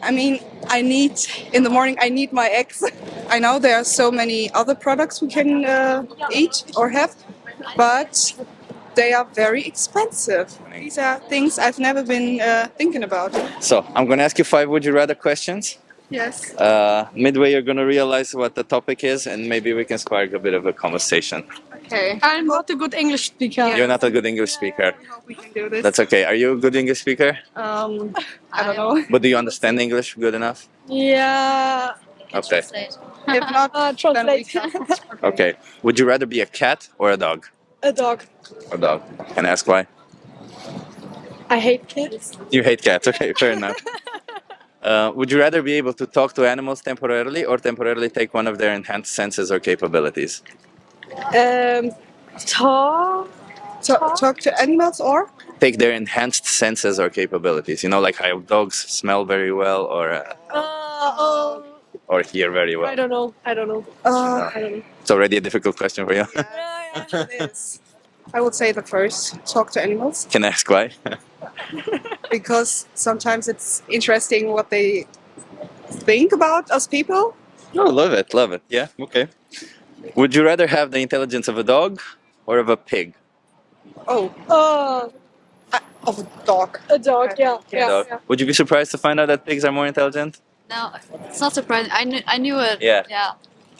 I mean, in the morning, I need my eggs. I know there are so many other products we can eat or have, but they are very expensive. These are things I've never been thinking about. So I'm going to ask you 5 would you rather questions. Yes. Midway, you're going to realize what the topic is, and maybe we can spark a bit of a conversation. Okay. I'm not a good English speaker. You're not a good English speaker. I hope we can do this. That's okay. Are you a good English speaker? I don't know. But do you understand English good enough? Yeah. Okay. If not, then we Translate. can. Okay. Would you rather be a cat or a dog? A dog. A dog. Can I ask why? I hate kids. You hate cats. Okay, fair enough. Would you rather be able to talk to animals temporarily or temporarily take one of their enhanced senses or capabilities? Talk. Talk to animals or? Take their enhanced senses or capabilities. You know, like how dogs smell very well or hear very well. I don't know. I don't know. It's already a difficult question for you. It is. I would say the first. Talk to animals. Can I ask why? Because sometimes it's interesting what they think about us people. Oh, love it, love it. Yeah, okay. Would you rather have the intelligence of a dog or of a pig? Oh, of a dog. A dog. Yeah. Dog. Would you be surprised to find out that pigs are more intelligent? No, it's not surprising. I knew it. Yeah. Yeah.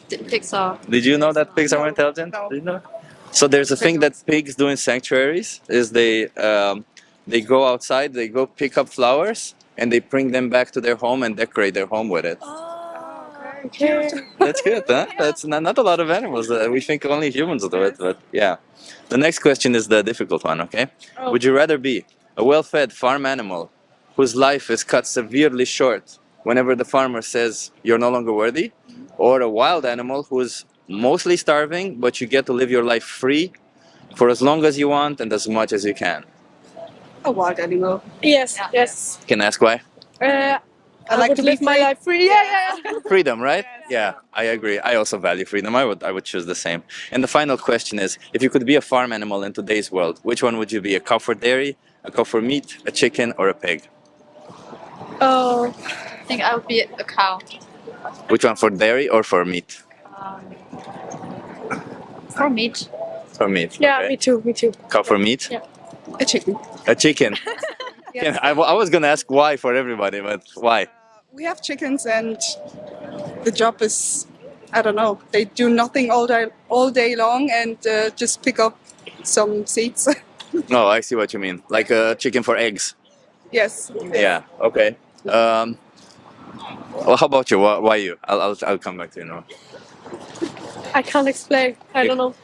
Pixar. Did you know that pigs are more intelligent? No. Did you know? So there's a thing that pigs do in sanctuaries is they go outside, they go pick up flowers, and they bring them back to their home and decorate their home with it. Okay. That's good, huh? That's not a lot of animals. We think only humans do it, but yeah. The next question is the difficult one, okay? Oh. Would you rather be a well-fed farm animal whose life is cut severely short whenever the farmer says you're no longer worthy, or a wild animal who's mostly starving, but you get to live your life free for as long as you want and as much as you can? A wild animal. Yes. Yeah. Yes. Can I ask why? I like would to be live my free. life free. Yeah. Freedom, right? Yeah, I agree. I also value freedom. I would choose the same. And the final question is, if you could be a farm animal in today's world, which one would you be? A cow for dairy, a cow for meat, a chicken, or a pig? Oh. I think I would be a cow. Which one, for dairy or for meat? For meat. For meat. Yeah. okay. Me too. Me too. Cow for meat? Yeah. A chicken. A chicken. Yes. I was going to ask why for everybody, but why? We have chickens and the job is, I don't know, they do nothing all day long and just pick up some seeds. Oh, I see what you mean. Like a chicken for eggs. Yes. Yeah, okay. Well, how about you? Why you? I'll come back to you now. I can't explain. I don't know.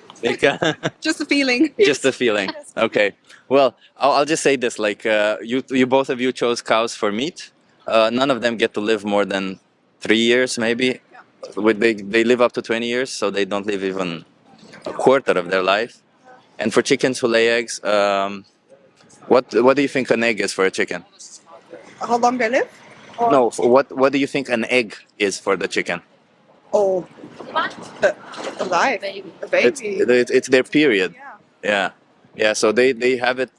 Just a feeling. Just a feeling. Okay. Well, I'll just say this: like you both of you chose cows for meat. None of them get to live more than 3 years, maybe. They live up to 20 years, so they don't live even a quarter of their life. And for chickens who lay eggs, what do you think an egg is for a chicken? How long they live? No, what do you think an egg is for the chicken? Oh, alive. Baby. A baby. It's their period. Yeah. Yeah. So they have it.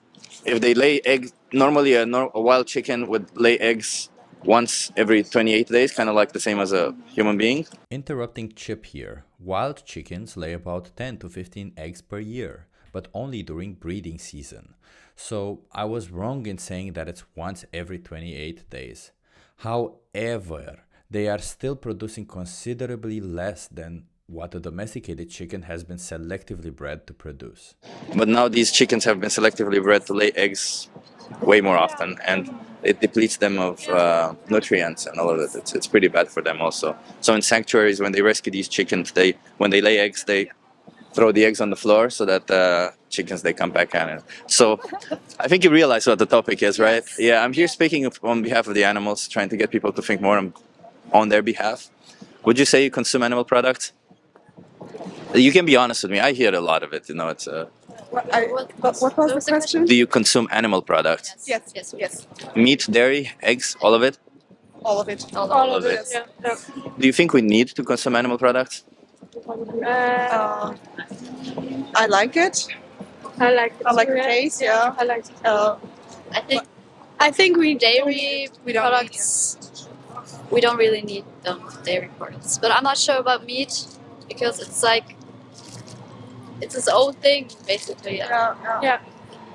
If they lay eggs, normally a wild chicken would lay eggs once every 28 days, kind of like the same as a human being. Interrupting Chip here. Wild chickens lay about 10 to 15 eggs per year, but only during breeding season. So I was wrong in saying that it's once every 28 days. However, they are still producing considerably less than what a domesticated chicken has been selectively bred to produce. But now these chickens have been selectively bred to lay eggs way more often, and it depletes them of nutrients and all of it. It's pretty bad for them also. So in sanctuaries, when they rescue these chickens, when they lay eggs, they throw the eggs on the floor so that chickens, they come back in. So I think you realize what the topic is, right? Yeah, I'm here speaking on behalf of the animals, trying to get people to think more on their behalf. Would you say you consume animal products? You can be honest with me. I hear a lot of it. You know, it's. What was the question? Do you consume animal products? Yes. Meat, dairy, eggs, all of it? All of it. All of it. it. Yeah. Do you think we need to consume animal products? I like it. I like it. I like the taste. Yeah. I like it. I think I think we dairy We don't products we don't really need the dairy products. But I'm not sure about meat because it's like it's its own thing basically. Yeah.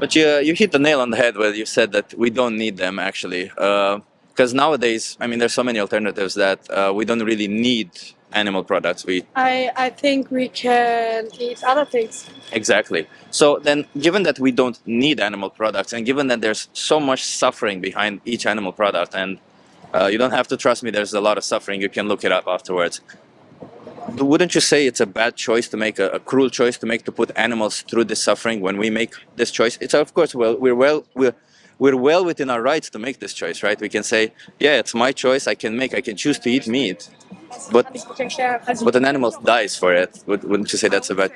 But you hit the nail on the head where you said that we don't need them actually. Because nowadays, I mean, there's so many alternatives that we don't really need animal products. I think we can eat other things. Exactly. So then, given that we don't need animal products, and given that there's so much suffering behind each animal product, and you don't have to trust me, there's a lot of suffering. You can look it up afterwards. Wouldn't you say it's a bad choice to make, a cruel choice to make, to put animals through this suffering when we make this choice? It's of course we're well within our rights to make this choice, right? We can say, yeah, it's my choice. I can choose to eat meat, but an animal dies for it. Wouldn't you say that's a bad?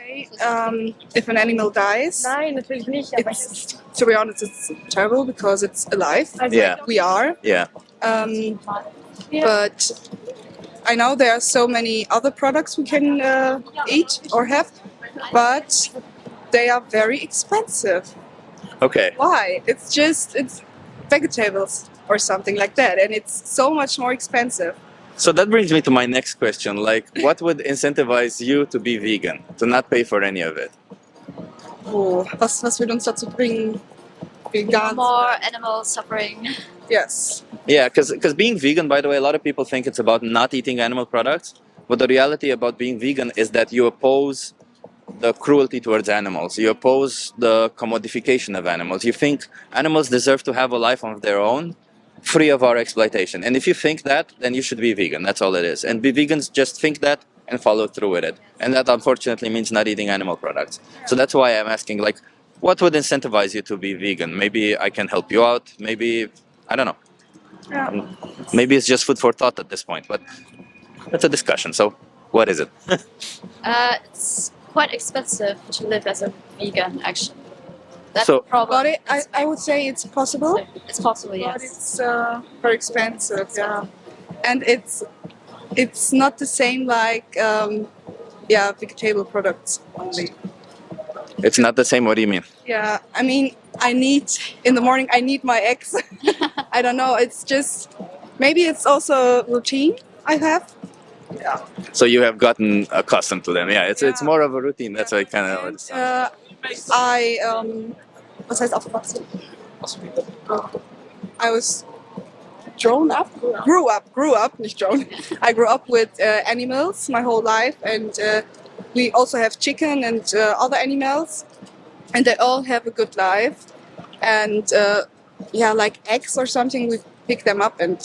If an animal dies, Nein, natürlich nicht. Aber to be honest, it's terrible because it's alive. Yeah. We are. Yeah. But I know there are so many other products we can eat or have, but they are very expensive. Okay. Why? It's vegetables or something like that, and it's so much more expensive. So that brings me to my next question. Like, what would incentivize you to be vegan, to not pay for any of it? Oh, was wird uns dazu bringen, vegan? More animal suffering. Yes. Yeah, because being vegan, by the way, a lot of people think it's about not eating animal products. But the reality about being vegan is that you oppose the cruelty towards animals. You oppose the commodification of animals. You think animals deserve to have a life of their own, free of our exploitation. And if you think that, then you should be vegan. That's all it is. And be vegans just think that and follow through with it. And that unfortunately means not eating animal products. So that's why I'm asking, like, what would incentivize you to be vegan? Maybe I can help you out. Maybe, I don't know. Maybe it's just food for thought at this point, but that's a discussion. So what is it? It's quite expensive to live as a vegan, actually. That's So- the problem. But I would say it's possible, It's possible, but yes. it's very expensive. Yeah, and it's not the same like vegetable products only. It's not the same. What do you mean? Yeah, I mean, in the morning I need my eggs. I don't know. It's just maybe it's also routine I have. Yeah. So you have gotten accustomed to them. Yeah, it's Yeah. more of a routine. That's why I kind of. And, was heißt aufgewachsen? I was grew up, nicht grown. I grew up with animals my whole life, and we also have chicken and other animals, and they all have a good life. And like eggs or something, we pick them up and.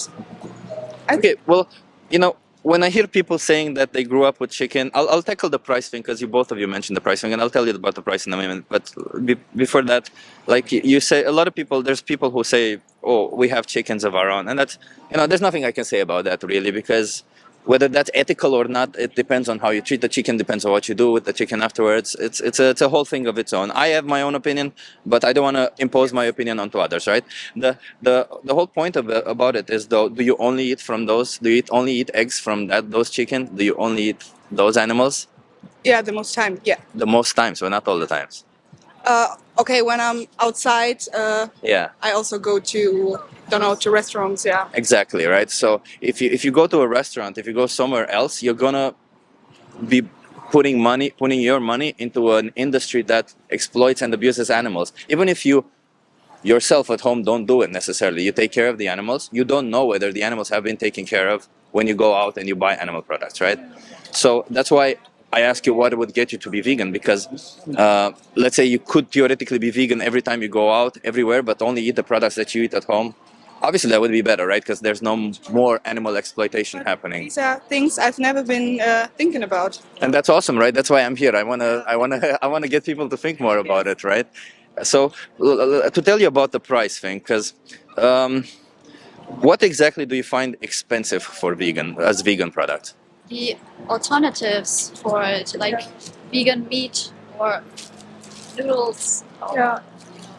Okay, well, when I hear people saying that they grew up with chicken, I'll tackle the price thing because both of you mentioned the price thing, and I'll tell you about the price in a minute. But before that, like you say, a lot of people, there's people who say, "Oh, we have chickens of our own," and that's, there's nothing I can say about that really, because whether that's ethical or not, it depends on how you treat the chicken, depends on what you do with the chicken afterwards. It's a whole thing of its own. I have my own opinion, but I don't want to impose my opinion onto others, right? The whole point about it is, though, do you only eat from those? Do you only eat eggs from those chicken? Do you only eat those animals? Yeah, the most time. Yeah. The most times, but not all the times. Okay, when I'm outside, Yeah. I also go to restaurants. Yeah. Exactly, right? So if you go to a restaurant, if you go somewhere else, you're gonna be putting your money into an industry that exploits and abuses animals. Even if you yourself at home don't do it necessarily, you take care of the animals, you don't know whether the animals have been taken care of when you go out and you buy animal products, right? So that's why I ask you what would get you to be vegan, because let's say you could theoretically be vegan every time you go out everywhere, but only eat the products that you eat at home. Obviously, that would be better, right? Because there's no more animal exploitation happening. These are things I've never been thinking about. And that's awesome, right? That's why I'm here. I wanna get people to think more about it, right? So to tell you about the price thing, because what exactly do you find expensive for vegan products? The alternatives for it, like vegan meat or noodles or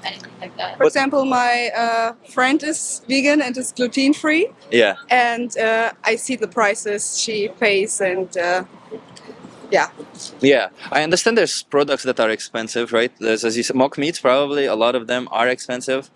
anything like that. For example, my friend is vegan and is gluten free, Yeah. and I see the prices she pays, and yeah. Yeah, I understand there's products that are expensive, right? There's, as you said, mock meats, probably a lot of them are expensive.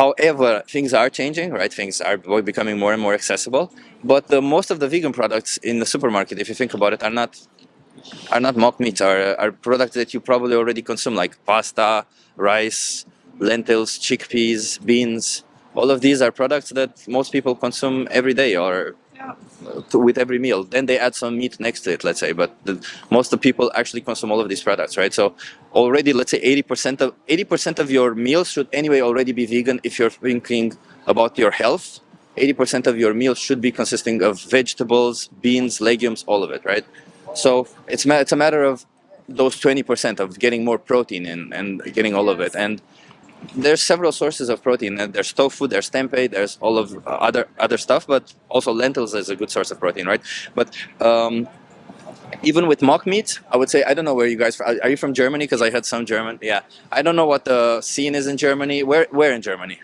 However, things are changing, right? Things are becoming more and more accessible. But most of the vegan products in the supermarket, if you think about it, are not mock meats, are products that you probably already consume, like pasta, rice, lentils, chickpeas, beans. All of these are products that most people consume every day or with every meal. Then they add some meat next to it, let's say. But most of the people actually consume all of these products, right? So already, let's say 80% of your meals should anyway already be vegan if you're thinking about your health. 80% of your meals should be consisting of vegetables, beans, legumes, all of it, right? So it's a matter of those 20% of getting more protein in and getting all of it. And there's several sources of protein. There's tofu, there's tempeh, there's all of other stuff, but also lentils is a good source of protein, right? But even with mock meat, I would say, I don't know where you guys are. You from Germany? Because I had some German. Yeah, I don't know what the scene is in Germany. Where in Germany?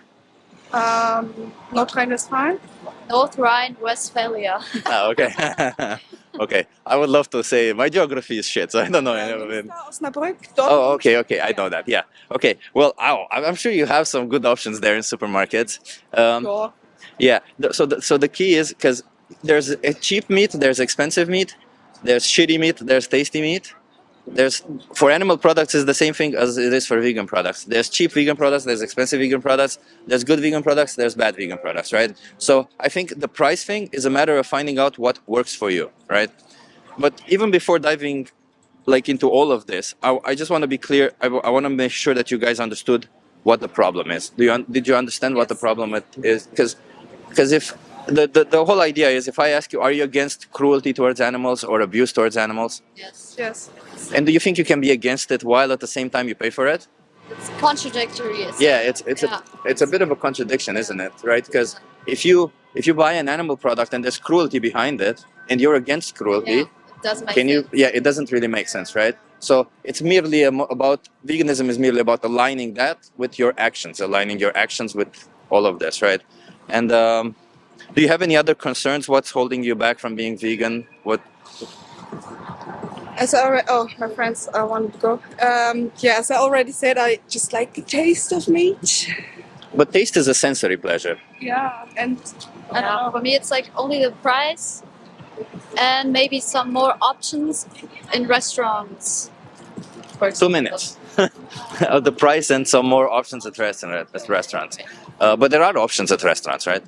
North Rhine-Westphalia. North Rhine-Westphalia. Oh, okay. Okay, I would love to say my geography is shit, so I don't know. Osnabrück. Oh, okay, I know that. Yeah. Okay. Well, I'm sure you have some good options there in supermarkets. Sure. Yeah. So the key is because there's a cheap meat, there's expensive meat, there's shitty meat, there's tasty meat. There's for animal products is the same thing as it is for vegan products. There's cheap vegan products, there's expensive vegan products, there's good vegan products, there's bad vegan products, right? So I think the price thing is a matter of finding out what works for you, right? But even before diving like into all of this, I just want to be clear. I want to make sure that you guys understood what the problem is. Did you understand what the problem is? Because if the whole idea is, if I ask you, are you against cruelty towards animals or abuse towards animals? Yes. Yes. And do you think you can be against it while at the same time you pay for it? It's contradictory. Yeah, it's a bit of a contradiction, isn't it? Right? Because if you buy an animal product and there's cruelty behind it, and you're against cruelty, Yeah, it does make sense. Yeah, it doesn't really make sense, right? So it's merely about veganism is merely about aligning that with your actions, aligning your actions with all of this, right? And do you have any other concerns? What's holding you back from being vegan? What? As I already, my friends wanted to go. Yeah, as I already said, I just like the taste of meat. But taste is a sensory pleasure. Yeah, and I don't know. For me, it's like only the price and maybe some more options in restaurants. For 2 minutes. Of the price and some more options at restaurants. But there are options at restaurants, right?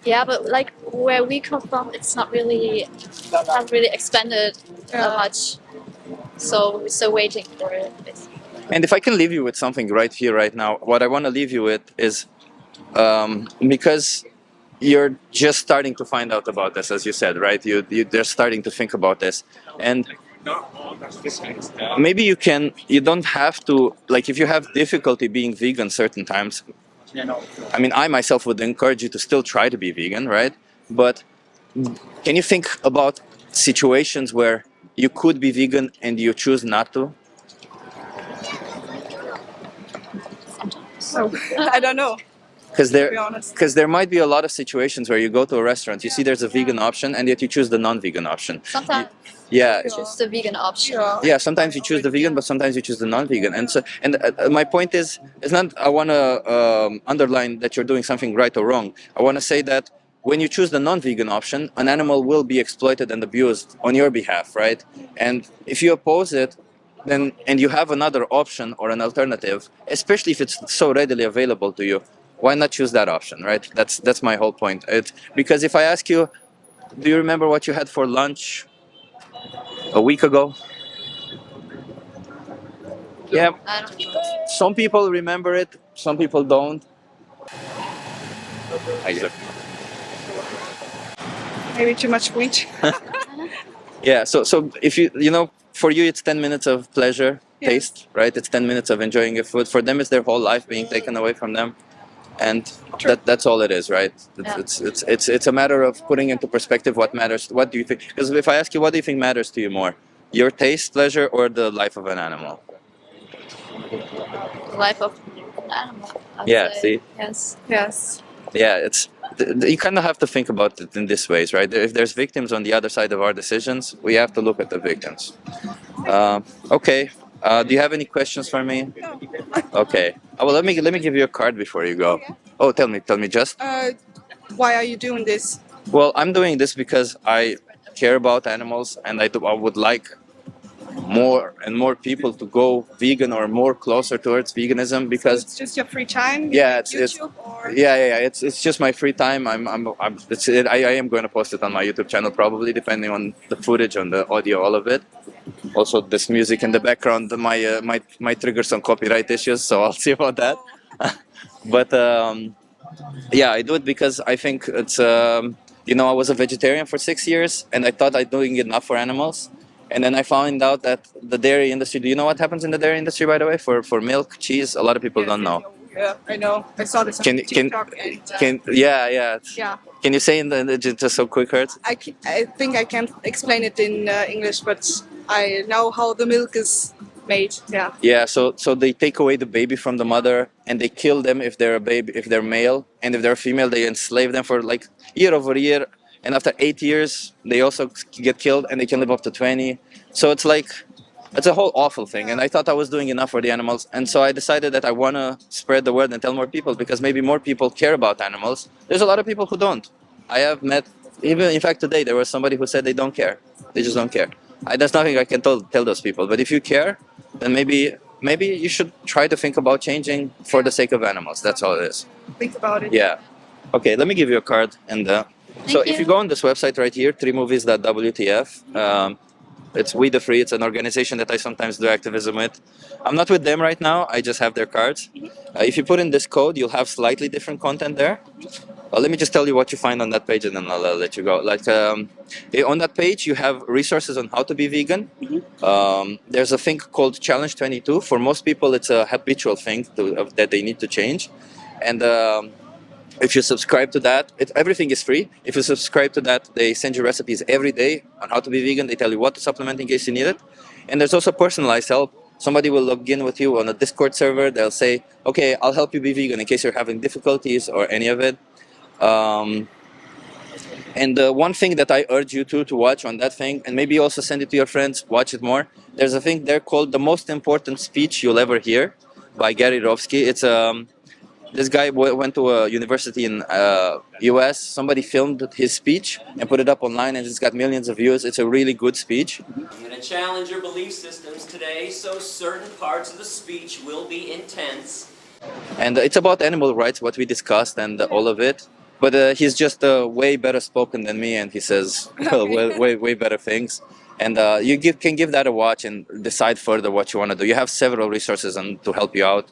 Yeah, but like where we come from, it's not really expanded that much. So we're still waiting for it. Basically. And if I can leave you with something right here, right now, what I want to leave you with is because you're just starting to find out about this, as you said, right? They're starting to think about this, and maybe you don't have to, like, if you have difficulty being vegan certain times. I mean, I myself would encourage you to still try to be vegan, right? But can you think about situations where you could be vegan and you choose not to? so I don't know. Because To be honest. there might be a lot of situations where you go to a restaurant, you see there's a vegan option, and yet you choose the non-vegan option. Sometimes Yeah. choose the vegan option. Yeah. Yeah, sometimes you choose the vegan, but sometimes you choose the non-vegan. And so, my point is, it's not. I want to underline that you're doing something right or wrong. I want to say that when you choose the non-vegan option, an animal will be exploited and abused on your behalf, right? And if you oppose it, then and you have another option or an alternative, especially if it's so readily available to you, why not choose that option, right? That's my whole point. Because if I ask you, do you remember what you had for lunch a week ago? Yeah, I don't know. some people remember it, some people don't. Maybe too much wheat. Yeah, so if for you it's 10 minutes of pleasure, Yes. taste, right? It's 10 minutes of enjoying your food. For them, it's their whole life being taken away from them, and that's all it is, right? It's a matter of putting into perspective what matters. What do you think? Because if I ask you, what do you think matters to you more, your taste, pleasure, or the life of an animal? The life of an animal. I'd Yeah, say. see? Yes. Yes. Yeah, you kind of have to think about it in this ways, right? If there's victims on the other side of our decisions, we have to look at the victims. Okay, Do you have any questions for me? No. Okay. Well, let me give you a card before you go. Oh, tell me, just. Why are you doing this? Well, I'm doing this because I care about animals, and I would like more and more people to go vegan or more closer towards veganism So because it's just your free time? You yeah, make it's YouTube or? yeah. It's just my free time. I am going to post it on my YouTube channel probably, depending on the footage, on the audio, all of it. Also, this music in the background might trigger some copyright issues, so I'll see about that. But yeah, I do it because I think it's I was a vegetarian for 6 years, and I thought I'm doing enough for animals. And then I found out that the dairy industry. Do you know what happens in the dairy industry, by the way, for milk, cheese? A lot of people Yes, don't yes, know. oh, yeah, I know. I saw this on Can TikTok and yeah. yeah. Can you say in just so quick, Hurt? I think I can't explain it in English, but I know how the milk is made. Yeah. Yeah, so they take away the baby from the mother and they kill them if they're a baby, if they're male, and if they're female, they enslave them for like year over year. And after 8 years, they also get killed and they can live up to 20. So it's a whole awful thing. And I thought I was doing enough for the animals. And so I decided that I want to spread the word and tell more people because maybe more people care about animals. There's a lot of people who don't. I have met, even in fact today, there was somebody who said they don't care. They just don't care. There's nothing I can tell those people. But if you care, then maybe you should try to think about changing for the sake of animals. That's all it is. Think about it. Yeah. Okay, let me give you a card. And so if you. you go on this website right here, 3movies.wtf, it's We the Free. It's an organization that I sometimes do activism with. I'm not with them right now. I just have their cards. If you put in this code, you'll have slightly different content there. Let me just tell you what you find on that page, and then I'll let you go. Like on that page, you have resources on how to be vegan. There's a thing called Challenge 22. For most people, it's a habitual thing that they need to change, and if you subscribe to that, everything is free. If you subscribe to that, they send you recipes every day on how to be vegan. They tell you what to supplement in case you need it. And there's also personalized help. Somebody will log in with you on a Discord server. They'll say, okay, I'll help you be vegan in case you're having difficulties or any of it. And one thing that I urge you to watch on that thing, and maybe also send it to your friends, watch it more. There's a thing there called The Most Important Speech You'll Ever Hear by Gary Rovsky. It's this guy went to a university in US. Somebody filmed his speech and put it up online, and it's got millions of views. It's a really good speech. I'm going to challenge your belief systems today, so certain parts of the speech will be intense. And it's about animal rights, what we discussed, and all of it. But he's just way better spoken than me, and he says way better things. And can give that a watch and decide further what you want to do. You have several resources to help you out.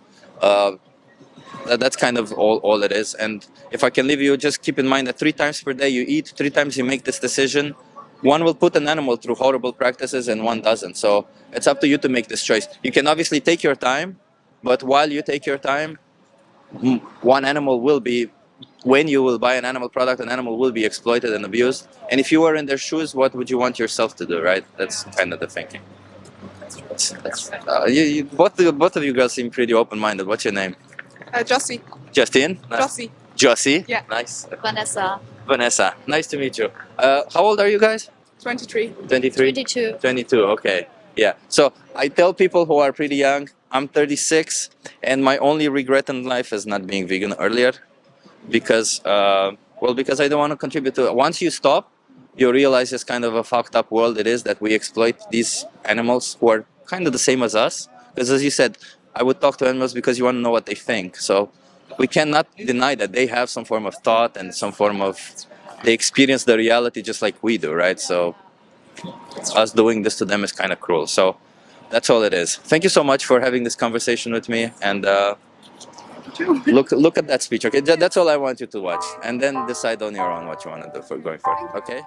That's kind of all it is. And if I can leave you, just keep in mind that 3 times per day you eat, 3 times you make this decision. One will put an animal through horrible practices and one doesn't. So it's up to you to make this choice. You can obviously take your time, but while you take your time, one animal will be, when you will buy an animal product, an animal will be exploited and abused. And if you were in their shoes, what would you want yourself to do, right? That's kind of the thinking. Both of you girls seem pretty open-minded. What's your name? Josie. Justine? Josie. Josie? Yeah. Nice. Vanessa. Vanessa, nice to meet you. How old are you guys? 23. 23? 22. 22, okay. Yeah, so I tell people who are pretty young, I'm 36, and my only regret in life is not being vegan earlier because I don't want to contribute to it. Once you stop, you realize it's kind of a fucked up world it is that we exploit these animals who are kind of the same as us. Because as you said, I would talk to animals because you want to know what they think. So we cannot deny that they have some form of thought and some form of, they experience the reality just like we do, right? So us doing this to them is kind of cruel. So that's all it is. Thank you so much for having this conversation with me, and look at that speech. Okay, that's all I want you to watch, and then decide on your own what you want to do for going forward. Okay.